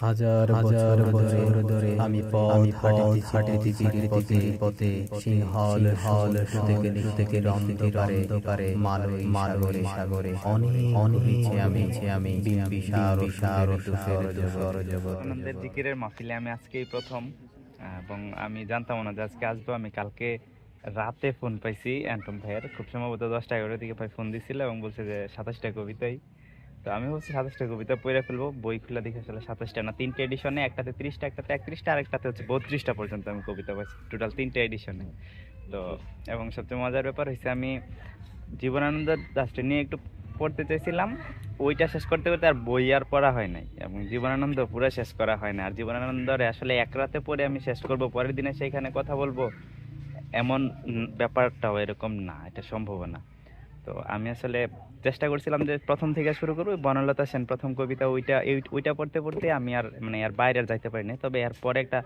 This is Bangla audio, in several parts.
হাজার হাজার বছর ধরে আমি পথ হাঁটিতেছি পথে সিংহল হল থেকে অন্ধকারে মালয় সাগরে অনেক আমি বিশাল আনন্দের জিকিরের মাহফিলে আমি আজকেই প্রথম, এবং আমি জানতাম না যে আজকে আসবো। আমি কালকে রাতে ফোন পাইছি অ্যান্টম ভাইয়ের, খুব সম্ভবত 10টা-11টার দিকে ভাই ফোন দিছিল এবং বলছে যে 27টা কবিতাই। তো আমি বলছি 27টা কবিতা পড়ে ফেলবো। বই খুলে দেখে আসলে 27টা না, 3টে এডিশনে, একটাতে 30টা, একটাতে 31টা, আর একটাতে হচ্ছে 32টা পর্যন্ত আমি কবিতা পাইছি, টোটাল 3টে এডিশনে। তো এবং সবচেয়ে মজার ব্যাপার হয়েছে, আমি জীবনানন্দ দাশটা নিয়ে একটু পড়তে চাইছিলাম, ওইটা শেষ করতে করতে আর বই আর পড়া হয় নাই, এবং জীবনানন্দ পুরো শেষ করা হয় না। আর জীবনানন্দরে আসলে এক রাতে পড়ে আমি শেষ করব, পরের দিনে সেইখানে কথা বলবো, এমন ব্যাপারটাও এরকম না, এটা সম্ভব না। তো আমি আসলে চেষ্টা করছিলাম যে প্রথম থেকে শুরু করবো। বনলতা সেন প্রথম কবিতা, ওইটা পড়তে পড়তে আমি আর আর বাইরে আর যাইতে পারি না। তবে এরপরে একটা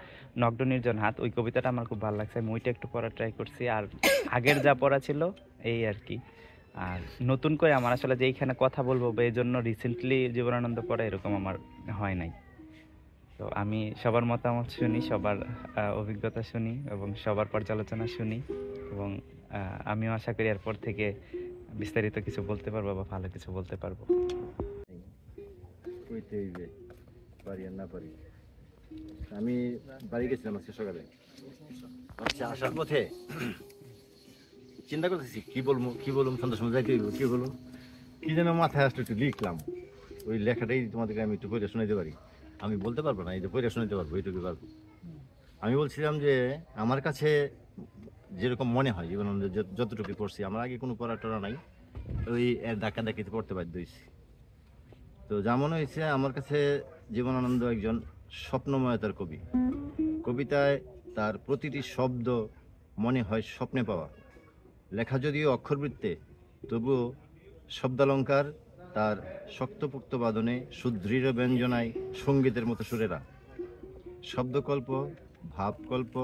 নগ্ন নির্জন হাত, ওই কবিতাটা আমার খুব ভালো লাগছে, আমি ওইটা একটু পড়ার ট্রাই করছি। আর আগের যা পড়া ছিল এই আর কি। আর নতুন করে আমার আসলে যে এইখানে কথা বলবো এই জন্য রিসেন্টলি জীবনানন্দ পড়া এরকম আমার হয় নাই। তো আমি সবার মতামত শুনি, সবার অভিজ্ঞতা শুনি এবং সবার পর্যালোচনা শুনি, এবং আমিও আশা করি এরপর থেকে বিস্তারিত কিছু বলতে পারবো বা ভালো কিছু বলতে পারবো। আমি বাড়ি গেছিলাম আজকে সকালে, আচ্ছা আসার পথে চিন্তা করতেছি কি বলবো সন্ধ্যার সময় যাইতে কি বলবো, কি যেন মাথায় আসলে একটু লিখলাম। ওই লেখাটাই তোমাদেরকে আমি একটু পড়ে শোনাতে পারি। আমি বলতে পারবো না, এই যে পড়ে শোনাতে পারবো এইটুকু পারবো। আমি বলছিলাম যে আমার কাছে যেরকম মনে হয় জীবনানন্দ যতটুকু পড়ছি, আমার আগে কোনো পড়া টড়া নাই, ওই ডাকিতে পড়তে বাধ্য হয়েছি। তো যেমন হয়েছে আমার কাছে জীবনানন্দ একজন স্বপ্নময়তার কবি। কবিতায় তার প্রতিটি শব্দ মনে হয় স্বপ্নে পাওয়া। লেখা যদিও অক্ষরবৃত্তে, তবুও শব্দালঙ্কার তার শক্তপোক্ত বাদনে, সুদৃঢ় ব্যঞ্জনায় সঙ্গীতের মতো সুরেরা। শব্দকল্প, ভাবকল্প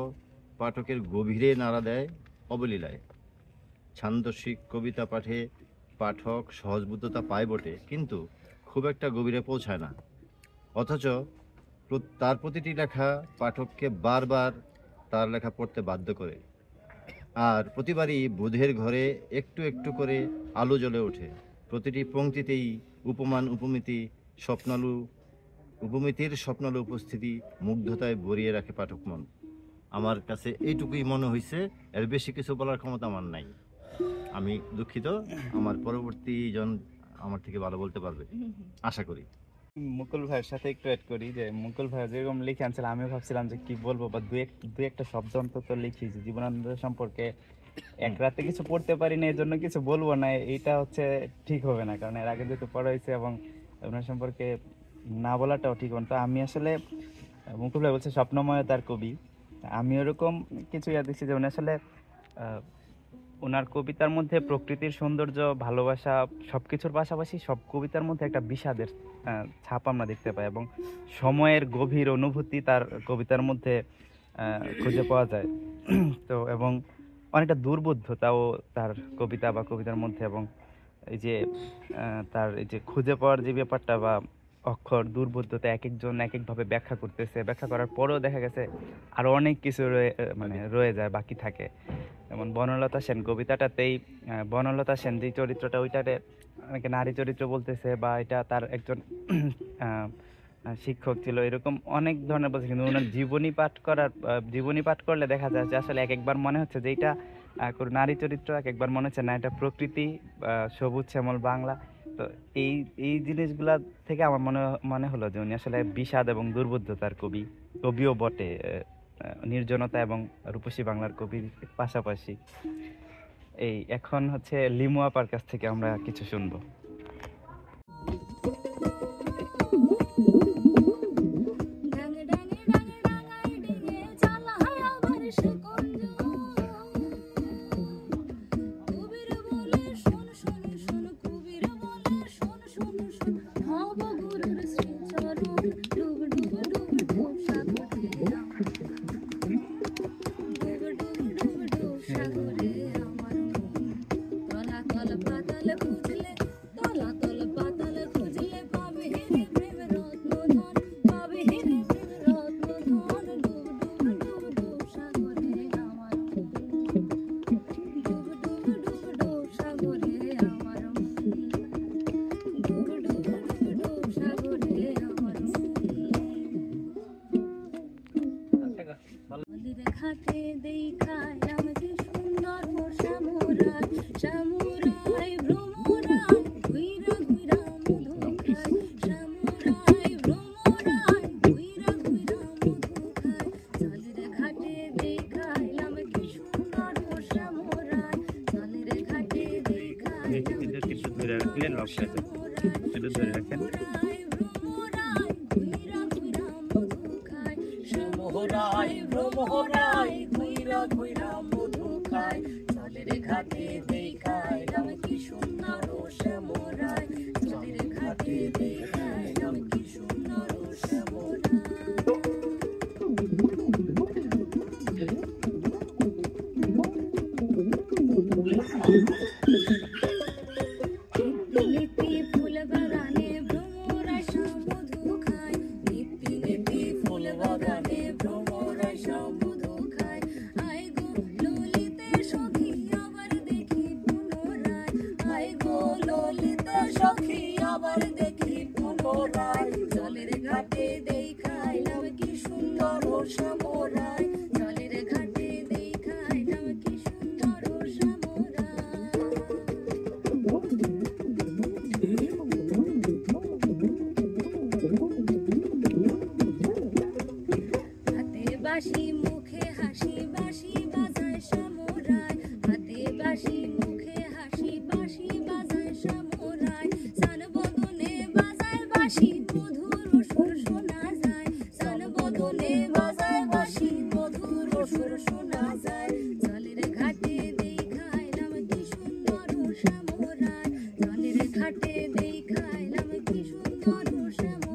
পাঠকের গভীরে নাড়া দেয় অবলীলায়। ছান্দস্বিক কবিতা পাঠে পাঠক সহজবোধ্যতা পায় বটে, কিন্তু খুব একটা গভীরে পৌঁছায় না। অথচ তার প্রতিটি লেখা পাঠককে বারবার তার লেখা পড়তে বাধ্য করে, আর প্রতিবারই বোধের ঘরে একটু একটু করে আলো জ্বলে ওঠে। প্রতিটি পংক্তিতেই উপমান উপমিতির স্বপ্নালু উপস্থিতি মুগ্ধতায় ভরিয়ে রাখে পাঠক মন। আমার কাছে এইটুকুই মনে হয়েছে, এর বেশি কিছু বলার ক্ষমতা আমার নাই। আমি দুঃখিত, আমার পরবর্তী জন আমার থেকে ভালো বলতে পারবে আশা করি। মুকুল ভাইয়ের সাথে একটু অ্যাড করি যে মুকুল ভাই যেরকম লিখে আনছিল, আমিও ভাবছিলাম যে কি বলবো, বা দুই একটা শব্দ অন্তত লিখি যে জীবনানন্দ সম্পর্কে এক রাতে কিছু পড়তে পারি না, এই জন্য কিছু বলবো না, এইটা হচ্ছে ঠিক হবে না, কারণ এর আগে যেহেতু পড়া হয়েছে এবং ওনার সম্পর্কে না বলাটাও ঠিক হবে না। তো আমি আসলে মুকুল ভাই বলছে স্বপ্নময়তার কবি, আমি ওরকম কিছু দেখছি যে উনি আসলে ওনার কবিতার মধ্যে প্রকৃতির সৌন্দর্য, ভালোবাসা সবকিছুর পাশাপাশি সব কবিতার মধ্যে একটা বিষাদের ছাপ আমরা দেখতে পাই, এবং সময়ের গভীর অনুভূতি তার কবিতার মধ্যে খুঁজে পাওয়া যায়। তো এবং অনেকটা দুর্বোধ্যতাও তার কবিতা বা কবিতার মধ্যে, এবং এই যে তার এই যে খুঁজে পাওয়ার যে ব্যাপারটা বা অক্ষর দুর্বোধ্যতা, এক একজন এক একভাবে ব্যাখ্যা করতেছে, ব্যাখ্যা করার পরেও দেখা গেছে আরো অনেক কিছু রয়ে যায়, বাকি থাকে। যেমন বনলতা সেন কবিতাটাতেই বনলতা সেন যে চরিত্রটা, ওইটাতে অনেকে নারী চরিত্র বলতেছে, বা এটা তার একজন শিক্ষক ছিল, এরকম অনেক ধরনের বলছে। কিন্তু ওনার জীবনী পাঠ করলে দেখা যায় যে আসলে এক একবার মনে হচ্ছে যে এটা নারী চরিত্র, এক একবার মনে হচ্ছে না এটা প্রকৃতি, সবুজ শ্যামল বাংলা। তো এই জিনিসগুলা থেকে আমার মনে হলো যে উনি আসলে বিষাদ এবং দুর্বোধ্যতার কবিও বটে, নির্জনতা এবং রূপসী বাংলার কবির পাশাপাশি। এই এখন হচ্ছে লিমু আপার কাছ থেকে আমরা কিছু শুনবো। সমস্যা আছে, একটু ধরে রাখেন। শ্যামরায় ভ্রমরায় ঘুইরা ঘুইরা মধু খায়, জলের ঘাটে দেখায় নাম কি সুন্দর ও শ্যামরায়, জলের ঘাটে দেখায় নাম কি সুন্দর ও শ্যামরায়। নিত্যি ফুল বাগানে ভ্রমরা মধু খায়, নিত্যি ফুল বাগানে ভ্রমরা মধু খায়, আই গো ললিতে সখী আবার দেখি পুনরায়, আই গো ললিতে সখী আবার দেখি পুনরায়, জলের ঘাটে দেখায় নাম কি সুন্দর ও শ্যামরায়, জলের ঘাটে দেখায় নাম কি সুন্দর ও শ্যামরায়। হাতে বাঁশি মুখে হাসি বাঁশি বাজায় শ্যামরায়, হাতে বাঁশি মুখে হাসি বাঁশি বাজায় শ্যামরায়, সান বদনে বাজায় বাঁশি মধুর সুর শোনা যায়, সান বদনে বাজায় বাঁশি মধুর সুর শোনা যায়, জলের ঘাটে দেখায় নাম কি সুন্দর ও শ্যামরায়, জলের ঘাটে দেখায় নাম কি সুন্দর ও শ্যামরায়।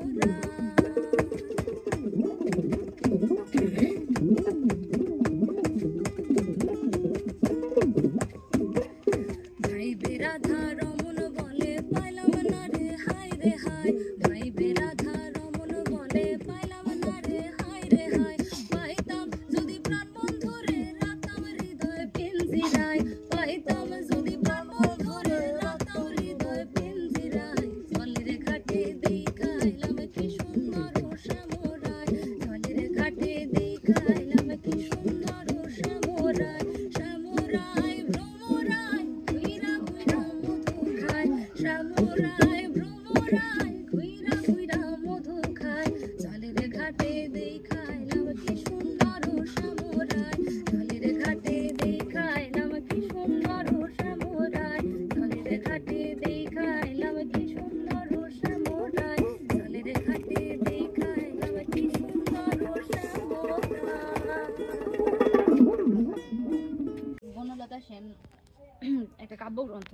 ভাই বেরাধা রমন বলে পাইলাম না রে হায় রে হায়, ভাই বেরাধা রমন বলে পাইলাম না রে হায় রে হায়, পাইতাম যদি প্রাণ বন্ধুরে রাখতাম হৃদয় পিঞ্জিরায়, পাইতাম যদি প্রাণ বন্ধুরে রাখতাম হৃদয় পিঞ্জিরায়, জলের ঘাটে দেখাইলাম কি সুন্দর ও শ্যামরায়, জলের ঘাটে দেখাইলাম কি সুন্দর ও শ্যামরায়, শ্যামরায় ভ্রমরায় ঘুইরা ঘুইরা মধু খায়, শ্যামরায় ভ্রমরায় ঘুইরা ঘুইরা মধু খায়, জলের ঘাটে দেখাইলাম কি সুন্দর ও শ্যামরায়, জলের ঘাটে দেখাইলাম কি সুন্দর ও শ্যামরায়, জলের ঘাটে দেখাইলাম কি সুন্দর ও শ্যামরায়, জলের ঘাটে দেখাইলাম কি সুন্দর ও শ্যামরায়। বনলতা সেন একটা কাব্যগ্রন্থ,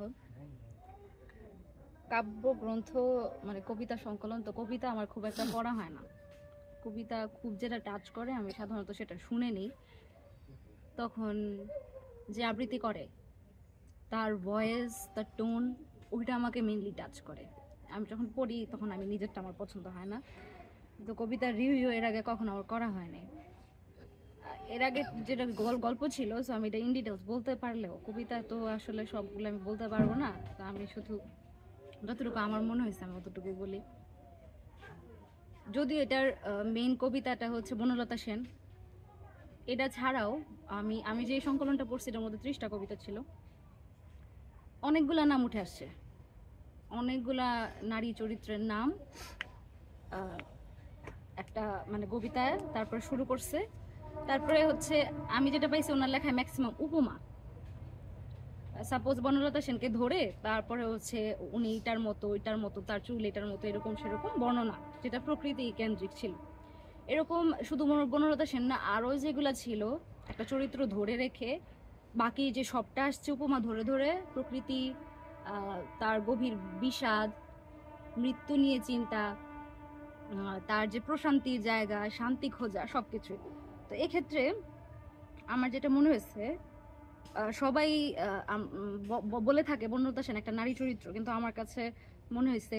মানে কবিতা সংকলন। তো কবিতা আমার খুব একটা পড়া হয় না, কবিতা খুব যেটা টাচ করে আমি সাধারণত সেটা শুনে নিই, তখন যে আবৃত্তি করে তার ভয়েস, তার টোন, ওইটা আমাকে মেনলি টাচ করে। আমি যখন পড়ি তখন আমি নিজেরটা আমার পছন্দ হয় না। তো কবিতার রিভিউ এর আগে কখনো আমার করা হয়নি। এর আগে যেটা গল্প ছিল, সো আমি এটা ইন ডিটেলস বলতে পারলেও কবিতা তো আসলে সবগুলো আমি বলতে পারবো না, তো আমি শুধু যতটুকু আমার মনে হয়েছে আমি অতটুকু বলি। যদিও এটার মেইন কবিতাটা হচ্ছে বনলতা সেন, এটা ছাড়াও আমি যে সংকলনটা পড়ছি এটার মধ্যে 30টা কবিতা ছিল, অনেকগুলা নাম উঠে আসছে, অনেকগুলা নারী চরিত্রের নাম একটা মানে কবিতায় তারপরে শুরু করছে। তারপরে হচ্ছে আমি যেটা পাইছি ওনার লেখায় ম্যাক্সিমাম উপমা, সাপোজ বনলতা সেনকে ধরে তারপরে হচ্ছে উনি এটার মতো তার চুল এটার মতো এরকম সেরকম বর্ণনা, যেটা প্রকৃতি কেন্দ্রিক ছিল। এরকম শুধু বনলতা সেন না, আরও যেগুলা ছিল একটা চরিত্র ধরে রেখে বাকি যে সবটা আসছে উপমা ধরে ধরে, প্রকৃতি, তার গভীর বিষাদ, মৃত্যু নিয়ে চিন্তা, তার যে প্রশান্তির জায়গা, শান্তি খোঁজা, সবকিছু। তো এক্ষেত্রে আমার যেটা মনে হয়েছে, সবাই বলে থাকে বনলতা সেন একটা নারী চরিত্র, কিন্তু আমার কাছে মনে হয়েছে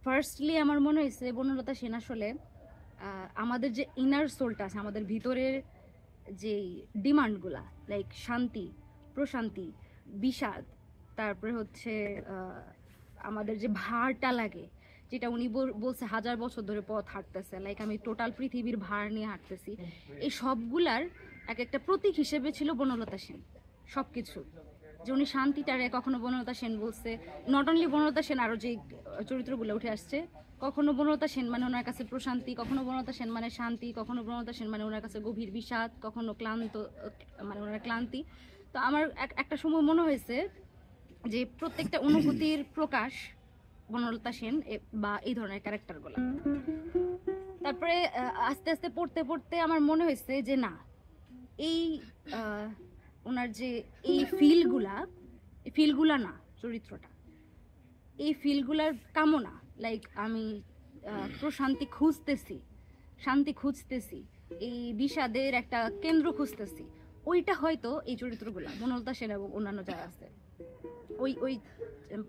ফার্স্টলি আমার মনে হয়েছে বনলতা সেন আসলে আমাদের যে ইনার সোলটা আছে, আমাদের ভিতরের যে ডিমান্ডগুলা, লাইক শান্তি, প্রশান্তি, বিষাদ, তারপরে হচ্ছে আমাদের যে ভারটা লাগে, যেটা উনি বলছে 1000 বছর ধরে পথ হাঁটতেছে, লাইক আমি টোটাল পৃথিবীর ভার নিয়ে হাঁটতেছি, এই সবগুলার এক একটা প্রতীক হিসেবে ছিল বনলতা সেন। সব কিছু যে উনি শান্তিটারে কখনো বনলতা সেন বলছে, নট অনলি বনলতা সেন, আরও যে চরিত্রগুলো উঠে আসছে, কখনো বনলতা সেন মানে ওনার কাছে প্রশান্তি, কখনো বনলতা সেন মানে শান্তি, কখনো বনলতা সেন মানে ওনার কাছে গভীর বিষাদ, কখনো ক্লান্ত মানে ওনার ক্লান্তি। তো আমার একটা সময় মনে হয়েছে যে প্রত্যেকটা অনুভূতির প্রকাশ বনলতা সেন বা এই ধরনের ক্যারেক্টারগুলো। তারপরে আস্তে আস্তে পড়তে পড়তে আমার মনে হয়েছে যে না, এই ওনার যে এই ফিলগুলা না চরিত্রটা, এই ফিলগুলার কামনা, লাইক আমি প্রশান্তি খুঁজতেছি, শান্তি খুঁজতেছি, এই বিষাদের একটা কেন্দ্র খুঁজতেছি, ওইটা হয়তো এই চরিত্রগুলা বনলতা সেন এবং অন্যান্য যারা আছে ওই ওই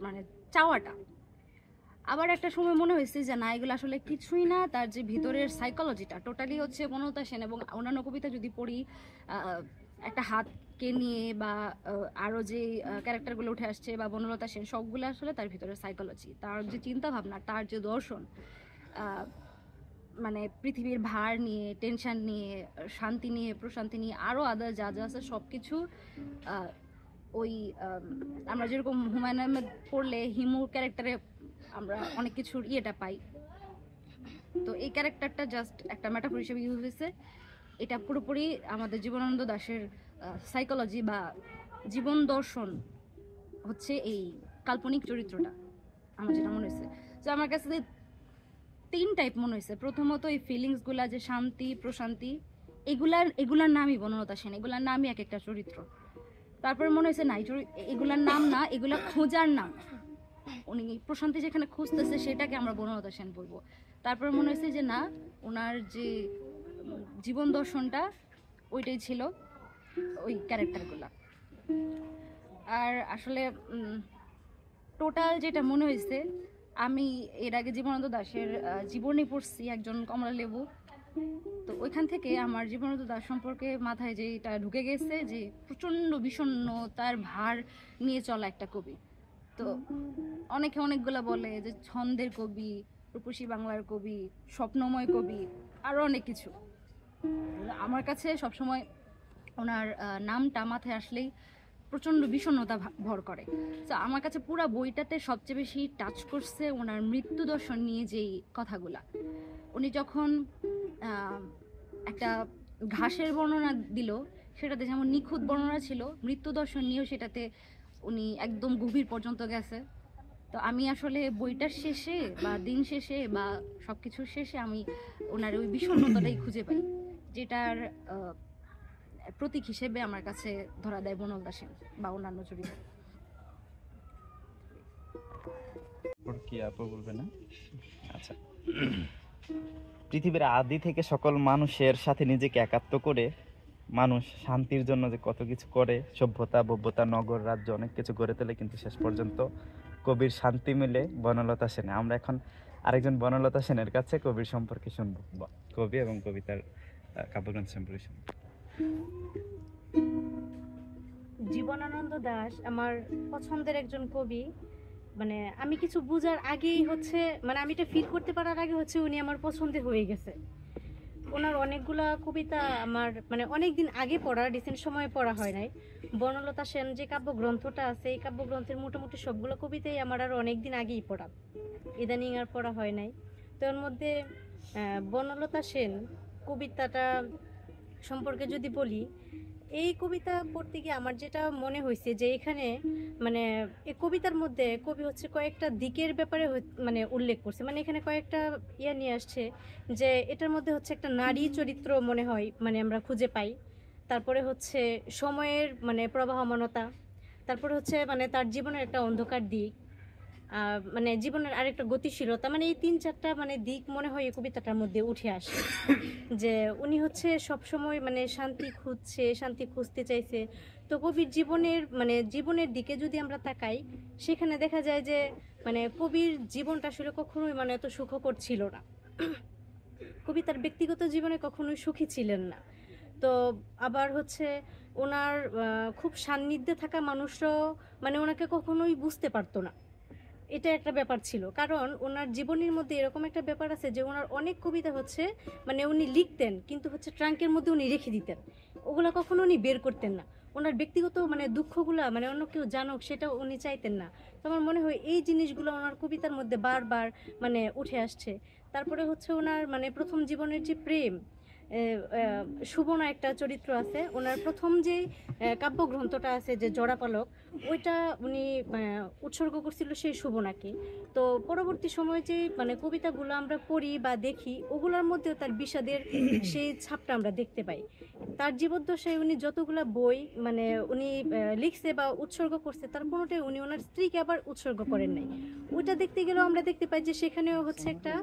মানে চাওয়াটা। আবার একটা সময় মনে হয়েছে যে না, এগুলো আসলে কিছুই না, তার যে ভিতরের সাইকোলজিটা টোটালি হচ্ছে বনলতা সেন। এবং অন্যান্য কবিতা যদি পড়ি, একটা হাতকে নিয়ে বা আরও যে ক্যারেক্টারগুলো উঠে আসছে বা বনলতা সেন, সবগুলো আসলে তার ভিতরের সাইকোলজি, তার যে চিন্তা ভাবনা, তার যে দর্শন, মানে পৃথিবীর ভার নিয়ে, টেনশন নিয়ে, শান্তি নিয়ে, প্রশান্তি নিয়ে, আরও আদার যা যা আছে সব কিছু ওই আমরা যেরকম হুমায়ুন আহমেদ পড়লে হিমুর ক্যারেক্টারে আমরা অনেক কিছুর ইয়েটা পাই, তো এই ক্যারেক্টারটা জাস্ট একটা মেটাফর হিসেবে ইউজ হয়েছে। এটা পুরোপুরি আমাদের জীবনানন্দ দাশের সাইকোলজি বা জীবন দর্শন হচ্ছে এই কাল্পনিক চরিত্রটা, আমার যেটা মনে হয়েছে। তো আমার কাছে 3 টাইপ মনে হয়েছে। প্রথমত এই ফিলিংসগুলা, যে শান্তি প্রশান্তি, এগুলার নামই বনলতা সেন, এগুলার নামই এক একটা চরিত্র। তারপরে মনে হয়েছে না, এগুলার নাম না, এগুলা খোঁজার নাম। উনি প্রশান্তি যেখানে খুঁজতেছে সেটাকে আমরা বনলতা সেন বলবো। তারপরে মনে হয়েছে যে না, ওনার যে জীবন দর্শনটা ওইটাই ছিল ওই ক্যারেক্টারগুলা। আর আসলে টোটাল যেটা মনে হয়েছে, আমি এর আগে জীবনানন্দ দাশের জীবনী পড়ছি, একজন কমলা লেবু, তো ওইখান থেকে আমার জীবনানন্দ দাশ সম্পর্কে মাথায় যেটা ঢুকে গেছে যে প্রচণ্ড বিষণ্ণতার ভার নিয়ে চলা একটা কবি। তো অনেকে অনেকগুলো বলে যে ছন্দের কবি, রূপসী বাংলার কবি, স্বপ্নময় কবি, আরও অনেক কিছু। আমার কাছে সবসময় ওনার নামটা মাথায় আসলেই প্রচণ্ড বিষণ্ণতা ভর করে। তো আমার কাছে পুরো বইটাতে সবচেয়ে বেশি টাচ করছে ওনার মৃত্যু দর্শন নিয়ে যেই কথাগুলা। উনি যখন একটা ঘাসের বর্ণনা দিল, সেটাতে যেমন নিখুঁত বর্ণনা ছিল, মৃত্যু দর্শন নিয়েও সেটাতে উনি একদম গভীর পর্যন্ত গেছে। তো আমি আসলে বইটার শেষে বা দিন শেষে বা সব কিছুর শেষে আমি ওনার ওই বিষণ্ণতাটাই খুঁজে পাই, যেটার প্রতীক হিসেবে আমার কাছে ধরা দেয় বনলতা সেন বা অন্যান্য চরিত্র। কি আপু বলবে না? আচ্ছা, পৃথিবীর আদি থেকে সকল মানুষের সাথে নিজেকে একাত্ম করে মানুষ শান্তির জন্য যে কত কিছু করে, সভ্যতা, ভব্যতা, নগর, রাজ্য অনেক কিছু গড়ে তোলে, কিন্তু শেষ পর্যন্ত কবির শান্তি মিলে বনলতা সেনে। আমরা এখন আরেকজন বনলতা সেনের কাছে কবির সম্পর্কে শুনবো, কবি এবং কবিতার কাব্যগ্রন্থ সম্পর্কে শুনবো। জীবনানন্দ দাশ আমার পছন্দের একজন কবি। মানে আমি কিছু বোঝার আগেই হচ্ছে, মানে আমি এটা ফিল করতে পারার আগে হচ্ছে উনি আমার পছন্দের হয়ে গেছে। ওনার অনেকগুলা কবিতা আমার মানে অনেক দিন আগে পড়া, রিসেন্ট সময়ে পড়া হয় নাই। বনলতা সেন যে কাব্যগ্রন্থটা আছে, এই কাব্যগ্রন্থের মোটামুটি সবগুলো কবিতাই আমার আরও অনেক দিন আগেই পড়া, ইদানিং আর পড়া হয় নাই। তো এর মধ্যে বনলতা সেন কবিতাটা সম্পর্কে যদি বলি, এই কবিতা পড়তে গিয়ে আমার যেটা মনে হয়েছে যে এখানে মানে এই কবিতার মধ্যে কবি হচ্ছে কয়েকটা দিকের ব্যাপারে মানে উল্লেখ করছে। মানে এখানে কয়েকটা নিয়ে আসছে যে এটার মধ্যে হচ্ছে একটা নারী চরিত্র মনে হয় মানে আমরা খুঁজে পাই, তারপরে হচ্ছে সময়ের মানে প্রবাহমানতা, তারপরে হচ্ছে মানে তার জীবনের একটা অন্ধকার দিক, মানে জীবনের আরেকটা গতিশীলতা, মানে এই 3-4টা মানে দিক মনে হয় এই কবিতাটার মধ্যে উঠে আসে। যে উনি হচ্ছে সবসময় মানে শান্তি খুঁজছে, শান্তি খুঁজতে চাইছে। তো কবির জীবনের মানে জীবনের দিকে যদি আমরা তাকাই, সেখানে দেখা যায় যে মানে কবির জীবনটা আসলে কখনোই মানে এত সুখকর ছিল না। কবি তার ব্যক্তিগত জীবনে কখনোই সুখী ছিলেন না। তো আবার হচ্ছে ওনার খুব সান্নিধ্যে থাকা মানুষরাও মানে ওনাকে কখনোই বুঝতে পারতো না, এটা একটা ব্যাপার ছিল। কারণ ওনার জীবনের মধ্যে এরকম একটা ব্যাপার আছে যে ওনার অনেক কবিতা হচ্ছে মানে উনি লিখতেন কিন্তু হচ্ছে ট্রাঙ্কের মধ্যে উনি রেখে দিতেন, ওগুলো কখনো উনি বের করতেন না। ওনার ব্যক্তিগত মানে দুঃখগুলা মানে অন্য কেউ জানুক সেটা উনি চাইতেন না। তো আমার মনে হয় এই জিনিসগুলো ওনার কবিতার মধ্যে বারবার মানে উঠে আসছে। তারপরে হচ্ছে ওনার মানে প্রথম জীবনের যে প্রেম, সুবর্ণা একটা চরিত্র আছে, ওনার প্রথম যে কাব্যগ্রন্থটা আছে যে জোড়াপালক, ওইটা উনি উৎসর্গ করছিল সেই শুভনাকে। তো পরবর্তী সময়ে যে কবিতাগুলো আমরা পড়ি বা দেখি, ওগুলোর মধ্যেও তার বিষাদের সেই ছাপটা আমরা দেখতে পাই। তার জীবদ্দশায় উনি যতগুলা বই উনি লিখছে বা উৎসর্গ করছে, তার কোনোটাই উনি ওনার স্ত্রীকে আবার উৎসর্গ করেন নাই। ওইটা দেখতে গেলেও আমরা দেখতে পাই যে সেখানেও হচ্ছে একটা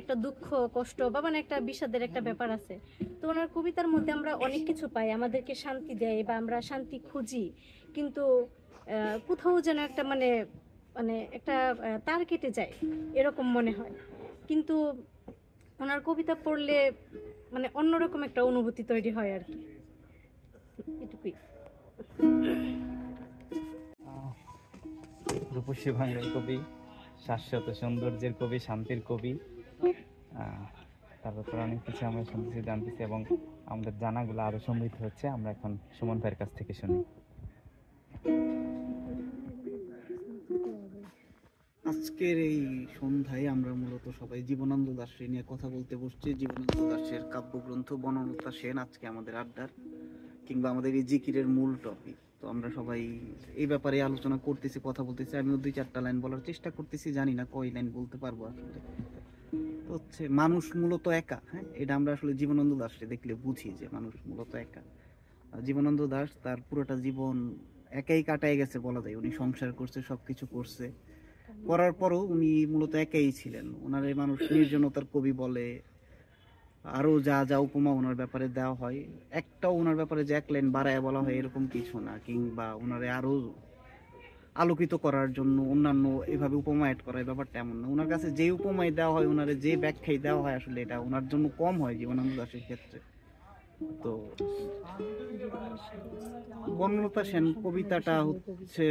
একটা দুঃখ কষ্ট বা একটা বিষাদের একটা ব্যাপার আছে। তো ওনার কবিতার মধ্যে আমরা অনেক কিছু পাই, আমাদেরকে শান্তি দেয় বা আমরা শান্তি খুঁজি, কিন্তু কোথাও যেন একটা একটা তার কেটে যায় এরকম মনে হয়। কিন্তু ওনার কবিতা পড়লে অন্যরকম একটা অনুভূতি তৈরি হয় আর কি, এটুকুই। রূপসী বাংলার কবি, শাশ্বত সৌন্দর্যের কবি, শান্তির কবি। তার ব্যাপারে অনেক কিছু আমরা শুনতেছি, জানতেছি এবং আমাদের জানাগুলো আরো সমৃদ্ধ হচ্ছে। আমরা এখন সুমন ভাইয়ের কাছ থেকে শুনি। আজকের এই সন্ধ্যায় আমরা মূলত সবাই জীবনানন্দ দাশকে নিয়ে কথা বলতে বসছি। জীবনানন্দ দাশের কাব্যগ্রন্থ বনলতা সেন আজকে আমাদের আড্ডার কিংবা আমাদের এই জিকিরের মূল টপিক। তো আমরা সবাই এই ব্যাপারে আলোচনা করতেছি, কথা বলতেছি। আমিও 2-4টা লাইন বলার চেষ্টা করতেছি, জানি না কয় লাইন বলতে পারবো আসলে। তো হচ্ছে মানুষ মূলত একা, হ্যাঁ, এটা আমরা আসলে জীবনানন্দ দাশকে দেখলে বুঝি যে মানুষ মূলত একা। জীবনানন্দ দাশ তার পুরোটা জীবন একাই কাটায় গেছে বলা যায়। উনি সংসার করছে, সবকিছু করছে, করার পরও উনি মূলত একাই ছিলেন। ওনার এই মানুষ নির্জনতার কবি বলে, আরো যা যা উপমা ওনার ব্যাপারে দেওয়া হয়, একটাও ওনার ব্যাপারে যে এক লাইন বাড়ায় বলা হয় এরকম কিছু না, কিংবা ওনারে আরো আলোকিত করার জন্য অন্যান্য এভাবে উপমা অ্যাড করার ব্যাপারটা এমন না। ওনার কাছে যে উপমায় দেওয়া হয়, ওনারে যে ব্যাখ্যায় দেওয়া হয়, আসলে এটা ওনার জন্য কম হয় জীবনানন্দ দাশের ক্ষেত্রে। তো বনলতা সেন কবিতাটা হচ্ছে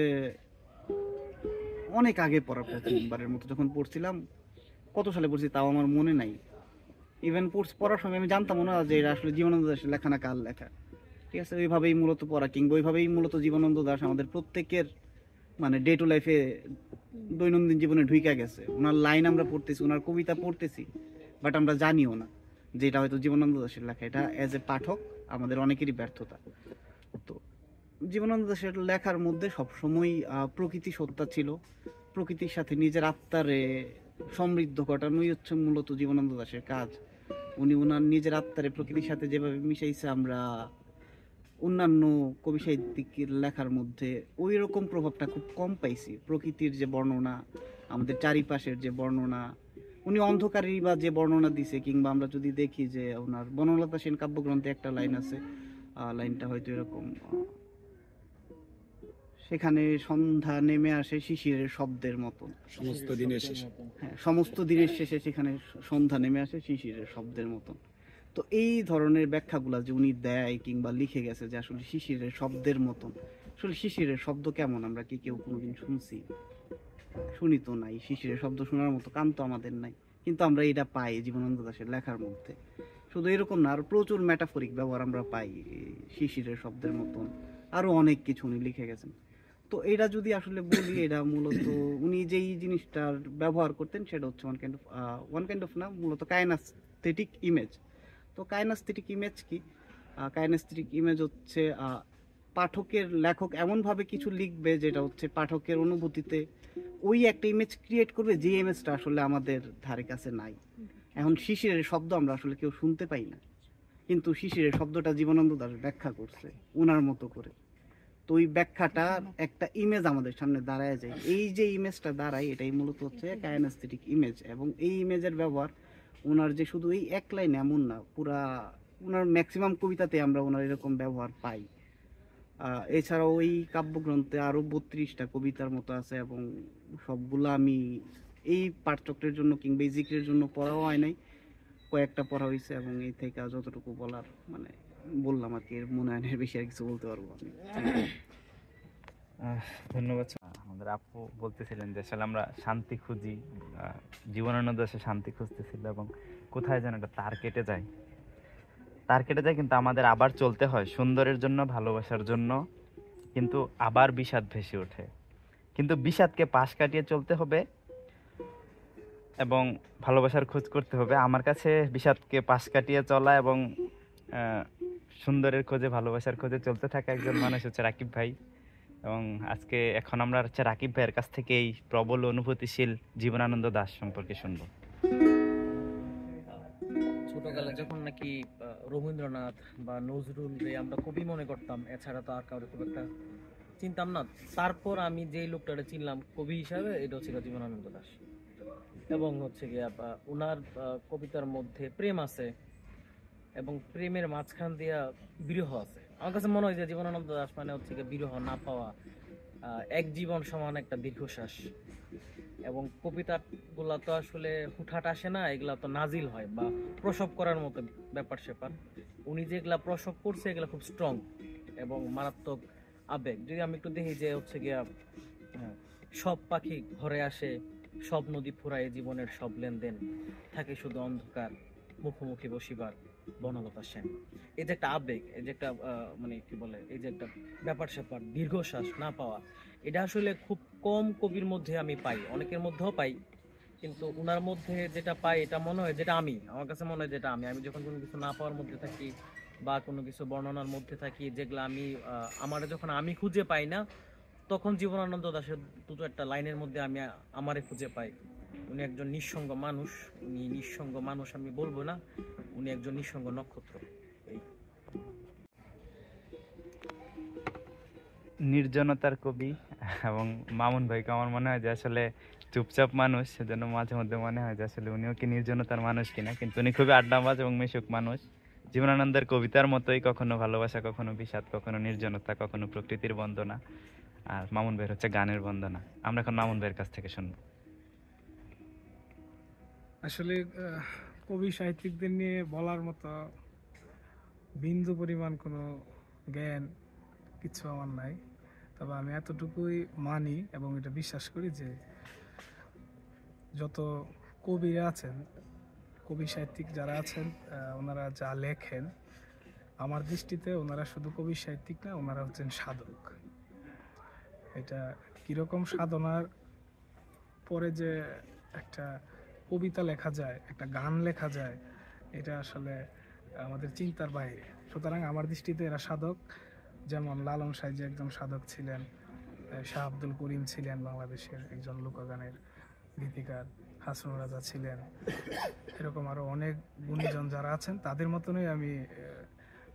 অনেক আগে পড়া, প্রথমবারের মতো যখন পড়ছিলাম, কত সালে পড়ছি তাও আমার মনে নাই। ইভেন পড়ার সময় আমি জানতাম না যে এটা আসলে জীবনানন্দ দাশের লেখা না কার লেখা। ঠিক আছে, ওইভাবেই মূলত পড়া, কিংবা ওইভাবেই মূলত জীবনানন্দ দাশ আমাদের প্রত্যেকের ডে টু লাইফে দৈনন্দিন জীবনে ঢুইকা গেছে। ওনার লাইন আমরা পড়তেছি, ওনার কবিতা পড়তেছি, বাট আমরা জানিও না যে এটা হয়তো জীবনানন্দ দাশের লেখা। এটা অ্যাজ এ পাঠক আমাদের অনেকেরই ব্যর্থতা। তো জীবনানন্দ দাশের লেখার মধ্যে সবসময় প্রকৃতি সত্তা ছিল। প্রকৃতির সাথে নিজের আত্মারে সমৃদ্ধ ঘটানোই হচ্ছে মূলত জীবনানন্দ দাশের কাজ। উনি ওনার নিজের আত্মারে প্রকৃতির সাথে যেভাবে মিশাইছে, আমরা অন্যান্য কবি সাহিত্যিকের লেখার মধ্যে ওই রকম প্রভাবটা খুব কম পাইছি। প্রকৃতির যে বর্ণনা, আমাদের চারিপাশের যে বর্ণনা, উনি অন্ধকারী বা যে বর্ণনা দিছে, কিংবা আমরা যদি দেখি যে ওনার বনলতা সেন কাব্যগ্রন্থে একটা লাইন আছে, লাইনটা হয়তো এরকম, সেখানে সন্ধ্যা নেমে আসে শিশিরের শব্দের মতন, সমস্ত দিনের শেষে। হ্যাঁ, সমস্ত দিনের শেষে সেখানে সন্ধ্যা নেমে আসে শিশিরের শব্দের মতন। তো এই ধরনের ব্যাখ্যাগুলা যে উনি দেয় কিংবা লিখে গেছে যে আসলে শিশিরের শব্দের মতন, আসলে শিশিরের শব্দ কেমন আমরা কি কেউ কোনোদিন শুনছি? শুনি তো নাই। শিশিরের শব্দ শোনার মতো কান তো আমাদের নাই, কিন্তু আমরা এটা পাই জীবনানন্দ দাশের লেখার মধ্যে। শুধু এরকম না, আর প্রচুর মেটাফরিক ব্যবহার আমরা পাই শিশিরের শব্দের মতন, আরো অনেক কিছু উনি লিখে গেছেন। তো এটা যদি আসলে বলি, এটা মূলত উনি যেই জিনিসটার ব্যবহার করতেন সেটা হচ্ছে ওয়ান কাইন্ড অফ না, মূলত কাইনাস্থেটিক ইমেজ। তো কাইনাস্থেটিক ইমেজ কি? কাইনাস্থেটিক ইমেজ হচ্ছে পাঠকের, লেখক এমনভাবে কিছু লিখবে যেটা হচ্ছে পাঠকের অনুভূতিতে ওই একটা ইমেজ ক্রিয়েট করবে, যে ইমেজটা আসলে আমাদের ধারে কাছে নাই। এখন শিশিরের শব্দ আমরা আসলে কেউ শুনতে পাই না, কিন্তু শিশিরের শব্দটা জীবনানন্দ দাশ ব্যাখ্যা করছে ওনার মতো করে। তো ওই ব্যাখ্যাটা একটা ইমেজ আমাদের সামনে দাঁড়ায় যায়। এই যে ইমেজটা দাঁড়ায়, এটাই মূলত হচ্ছে কাইনাস্থেটিক ইমেজ। এবং এই ইমেজের ব্যবহার ওনার যে শুধু এই এক লাইন এমন না, পুরা ওনার ম্যাক্সিমাম কবিতাতে আমরা ওনার এরকম ব্যবহার পাই। এছাড়াও এই কাব্যগ্রন্থে আরও 32টা কবিতার মতো আছে, এবং সবগুলো আমি এই পাঠচক্রের জন্য কিংবা এই জিকিরের জন্য পড়াও হয় নাই, কয়েকটা পড়া হয়েছে। এবং এই থেকে যতটুকু বলার বললাম আর কি, এর মনে হয় বেশি আর কিছু বলতে পারবো আমি। ধন্যবাদ। আমাদের আপু বলতেছিলেন যে আসলে আমরা শান্তি খুঁজি, জীবনানন্দ দাশে শান্তি খুঁজতেছিল, এবং কোথায় যেন একটা তার কেটে যায়, কিন্তু আমাদের আবার চলতে হয় সুন্দরের জন্য, ভালোবাসার জন্য, কিন্তু আবার বিষাদ ভেসে ওঠে। কিন্তু বিষাদকে পাশ কাটিয়ে চলতে হবে এবং ভালোবাসার খোঁজ করতে হবে। আমার কাছে বিষাদকে পাশ কাটিয়ে চলা এবং সুন্দরের খোঁজে, ভালোবাসার খোঁজে চলতে থাকা একজন মানুষ হচ্ছে রাকিব ভাই। এবং আজকে এখন আমরা হচ্ছে রাকিব ভাইয়ের কাছ থেকে এই প্রবল অনুভূতিশীল জীবনানন্দ দাশ সম্পর্কে শুনবো। ছোটবেলায় যখন নাকি রবীন্দ্রনাথ বা নজরুল রে আমরা কবি মনে করতাম, এছাড়া তো আর কাউকে খুব একটা চিনতাম না। তারপর আমি যেই লোকটারে চিনলাম কবি হিসাবে, এটা ছিল জীবনানন্দ দাশ। এবং হচ্ছে গিয়া ওনার কবিতার মধ্যে প্রেম আছে এবং প্রেমের মাঝখান দিয়া বিরহ আছে। আমার কাছে মনে হয় যে জীবনানন্দ দাশ মানে হচ্ছে গিয়ে বিরহ না পাওয়া, এক জীবন সমান একটা দীর্ঘশ্বাস। এবং কবিতাগুলা তো আসলে হুটহাট আসে না, এগুলা তো নাজিল হয় বা প্রসব করার মতো ব্যাপার স্যাপার। উনি যেগুলা প্রসব করছে এগুলা খুব স্ট্রং এবং মারাত্মক আবেগ। যদি আমি একটু দেখি যে হচ্ছে গিয়া সব পাখি ঘরে আসে, সব নদী ফুরায় জীবনের সব লেনদেন, থাকে শুধু অন্ধকার মুখোমুখি বসিবার বনলতা সেন। এই যে একটা আবেগ, এই যে একটা মানে কি বলে, এই যে একটা ব্যাপার স্যাপার, দীর্ঘশ্বাস না পাওয়া, এটা আসলে খুব কম কবির মধ্যে আমি পাই, অনেকের মধ্যেও পাই, কিন্তু উনার মধ্যে যেটা পাই এটা মনে হয় যেটা আমার কাছে মনে হয় যেটা আমি যখন কোনো কিছু না পাওয়ার মধ্যে থাকি বা কোনো কিছু বর্ণনার মধ্যে থাকি, যেগুলো আমি আমার যখন আমি খুঁজে পাই না, তখন জীবনানন্দ দাশের দুটো একটা লাইনের মধ্যে আমি আমারে খুঁজে পাই। উনি একজন নিঃসঙ্গ মানুষ, উনি নিঃসঙ্গ মানুষ আমি বলবো না, উনি একজন নিঃসঙ্গ নক্ষত্র। নির্জনতার কবি এবং মামুন ভাইকে আমার মনে হয় যে আসলে চুপচাপ মানুষ, সেজন্য মাঝে মধ্যে মনে হয় যে আসলে উনিও কি নির্জনতার মানুষ কিনা, কিন্তু উনি খুবই আড্ডাবাজ এবং মিশুক মানুষ। জীবনানন্দের কবিতার মতোই, কখনো ভালোবাসা, কখনো বিষাদ, কখনো নির্জনতা, কখনো প্রকৃতির বন্দনা, আর মামুন ভাইয়ের হচ্ছে গানের বন্দনা। আমরা এখন মামুন ভাইয়ের কাছ থেকে শুনবো। আসলে কবি সাহিত্যিকদের নিয়ে বলার মতো বিন্দু পরিমাণ কোনো জ্ঞান কিছু আমার নাই, তবে আমি এতটুকুই মানি এবং এটা বিশ্বাস করি যে যত কবিরা আছেন, কবি সাহিত্যিক যারা আছেন, ওনারা যা লেখেন, আমার দৃষ্টিতে ওনারা শুধু কবি সাহিত্যিক না, ওনারা হচ্ছেন সাধক। এটা কীরকম সাধনার পরে যে একটা কবিতা লেখা যায়, একটা গান লেখা যায়, এটা আসলে আমাদের চিন্তার বাইরে। সুতরাং আমার দৃষ্টিতে এরা সাধক। যেমন লালন সাহেব একজন সাধক ছিলেন, শাহ আব্দুল করিম ছিলেন বাংলাদেশের একজন লোকগানের গীতিকার, হাসনুর রাজা ছিলেন, এরকম আরও অনেক গুণীজন যারা আছেন, তাদের মতনই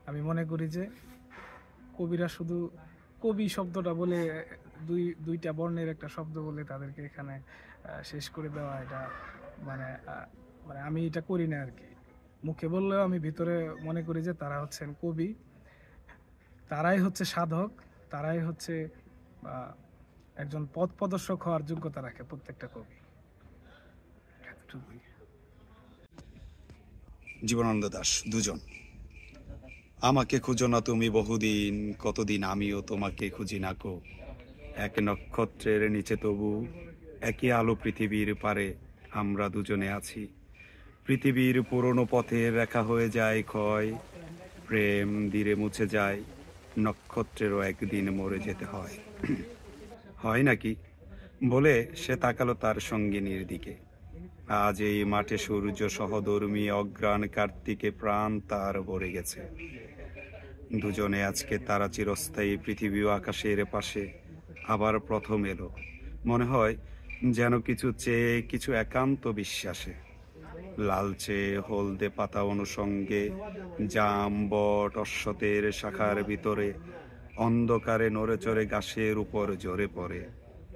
আমি মনে করি যে কবিরা শুধু কবি শব্দটা বলে দুইটা বর্ণের একটা শব্দ বলে তাদেরকে এখানে শেষ করে দেওয়া, এটা মানে আমি এটা করি না আর কি। মুখে বললেও আমি ভিতরে মনে করি যে তারা হচ্ছেন কবি, তারাই হচ্ছে সাধক, তারাই হচ্ছে একজন পথ প্রদর্শক হওয়ার যোগ্যতা রাখে প্রত্যেকটা কবি। জীবনানন্দ দাশ দুজন। আমাকে খুঁজো না তুমি বহুদিন, কতদিন আমিও তোমাকে খুঁজি না কো। এক নক্ষত্রের নিচে তবু একই আলো পৃথিবীর পারে আমরা দুজনে আছি। পৃথিবীর পুরনো পথের রেখা হয়ে যায় ক্ষয়, প্রেম ধীরে মুছে যায়, নক্ষত্রেরও একদিন মরে যেতে হয়। হয় নাকি বলে সে তাকালো তার সঙ্গিনীর দিকে। আজ এই মাঠে সূর্য সহধর্মী অগ্রাণ কার্তিকে প্রাণ তার ভরে গেছে। দুজনে আজকে তারা চিরস্থায়ী পৃথিবী ও আকাশের পাশে আবার প্রথম এলো। মনে হয় যেন কিছু চেয়ে, কিছু একান্ত বিশ্বাসে। লালচে হলদে পাতা অনুষঙ্গে জাম বট অশ্বতের শাখার ভিতরে অন্ধকারে নড়ে চড়ে গাছের উপর ঝরে পড়ে,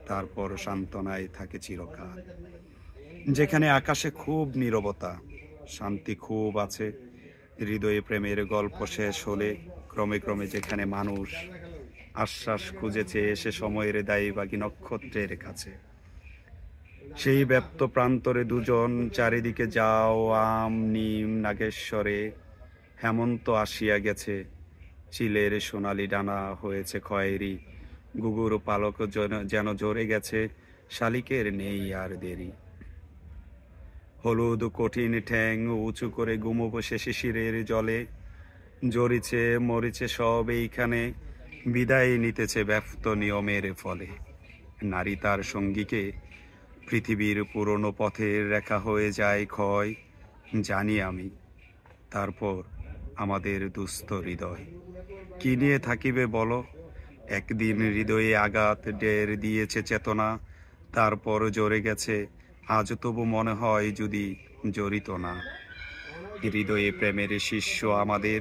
তারপর সান্ত্বনায় থাকে চিরকাল। যেখানে আকাশে খুব নীরবতা, শান্তি খুব আছে, হৃদয়ে প্রেমের গল্প শেষ হলে ক্রমে ক্রমে যেখানে মানুষ আশ্বাস খুঁজেছে এসে সময়ের দায়ীবাগী নক্ষত্রের কাছে, সেই ব্যপ্ত প্রান্তরে দুজন চারিদিকে যাও আম নিম নাগেশ্বরে হেমন্ত আসিয়া গেছে। চিলের সোনালি ডানা হয়েছে খয়েরি, গুগুর পালক যেন ঝরে গেছে, শালিকের নেই আর দেরি। হলুদ কঠিন ঠ্যাং উঁচু করে গুমো বসে শিশিরের জলে জড়িছে মরিছে সব এইখানে, বিদায় নিতেছে ব্যপ্ত নিয়মের ফলে। নারী তার সঙ্গীকে পৃথিবীর পুরনো পথের রেখা হয়ে যায় ক্ষয়, জানি আমি। তারপর আমাদের দুস্থ হৃদয় কি নিয়ে থাকিবে বলো, একদিন হৃদয়ে আঘাত ডের দিয়েছে চেতনা, তারপর জোরে গেছে, আজ তবু মনে হয় যদি জড়িত না। হৃদয়ে প্রেমের শিষ্য আমাদের,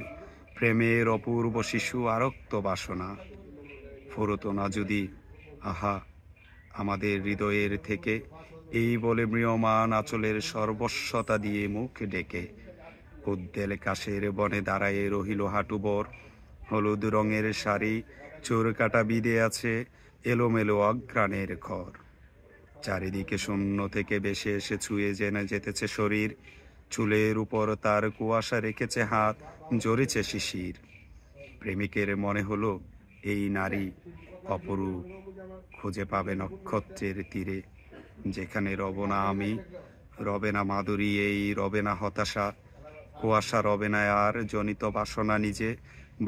প্রেমের অপূর্ব শিশু আরক্ত বাসনা। ফুরত না যদি আহা আমাদের হৃদয়ের থেকে, এই বলে ম্রিয়মান আঁচলের সর্বস্বতা দিয়ে মুখ ডেকে। উদ্দেল কাশের বনে দাঁড়ায় রহিল হাঁটুবর, হলুদ রঙের শাড়ি চোর কাটা বিঁধে আছে এলোমেলো অঘ্রাণের ঘর। চারিদিকে শূন্য থেকে বেশে এসে ছুঁয়ে জেনে যেতেছে শরীর, চুলের উপর তার কুয়াশা রেখেছে হাত, জড়িছে শিশির। প্রেমিকের মনে হলো এই নারী অপরূপ, খুঁজে পাবে নক্ষত্রের তীরে, যেখানে রব না আমি, রবে না মাধুরী, এই রবে না হতাশা, কুয়াশা রবে না আর জনিত বাসনা, নিজে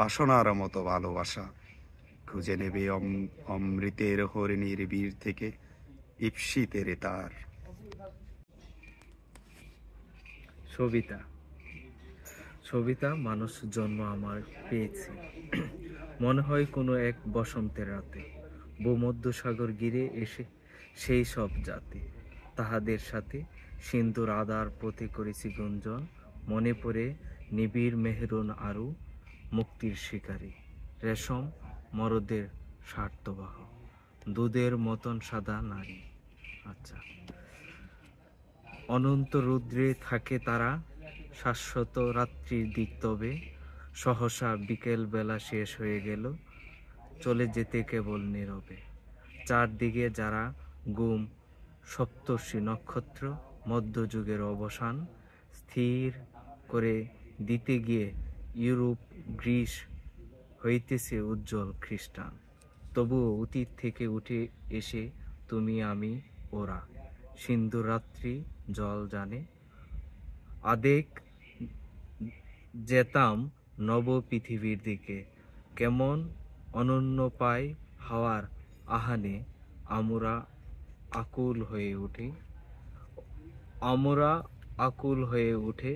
বাসনার মতো ভালোবাসা। খুঁজে নেবে অমৃতের হরিণীর বীর থেকে ইপ্সিতের তার। সবিতা। সবিতা মানুষ জন্ম আমার পেয়েছি, মনে হয় কোনো এক বসন্তের রাতে, ভূমধ্যসাগর গিরে এসে সেই সব জাতি, তাহাদের সাথে সিন্ধুর আদার পথে করেছি গুঞ্জন, মনে পড়ে নিবিড় মেহরুন আরু, মুক্তির শিকারী রেশম মরদের স্বার্থবাহ, দুধের মতন সাদা নারী। আচ্ছা। অনন্ত রুদ্রে থাকে তারা, শাশ্বত রাত্রির দিক তবে, সহসা বিকেল বেলা শেষ হয়ে গেল, চলে যেতে কেবল নীরবে। চারদিকে যারা গুম সপ্তর্ষি নক্ষত্র, মধ্যযুগের অবসান স্থির করে দিতে গিয়ে ইউরোপ গ্রিস হইতেছে উজ্জ্বল খ্রিস্টান। তবুও অতীত থেকে উঠে এসে তুমি আমি ওরা, সিন্ধু রাত্রি জল জানে, আদেক যেতাম নব পৃথিবীর দিকে, কেমন অনন্য পায় হাওয়ার আহানে, আমরা আকুল হয়ে উঠে, আমরা আকুল হয়ে উঠে,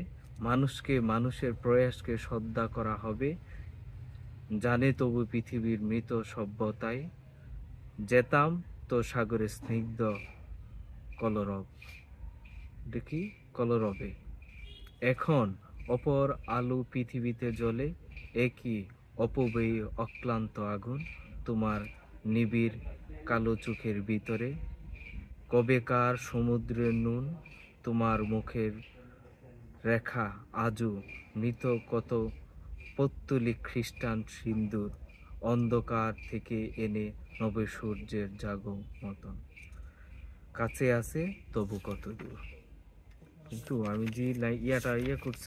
মানুষকে মানুষের প্রয়াসকে শ্রদ্ধা করা হবে, জানে তবু পৃথিবীর মৃত সভ্যতায়, যেতাম তো সাগরে স্নিগ্ধ কলরব, দেখি কলরবে, এখন অপর আলো পৃথিবীতে জ্বলে, একই অপব্যয়ী অক্লান্ত আগুন তোমার নিবিড় কালো চোখের ভিতরে, কবেকার সমুদ্রের নুন তোমার মুখের রেখা আজও মৃত কত পৌত্তলিক খ্রিস্টান সিন্দুর, অন্ধকার থেকে এনে নবে সূর্যের জাগো মতন, কাছে আছে তবু কত দূর। কিন্তু আমি যে ইয়ে করছি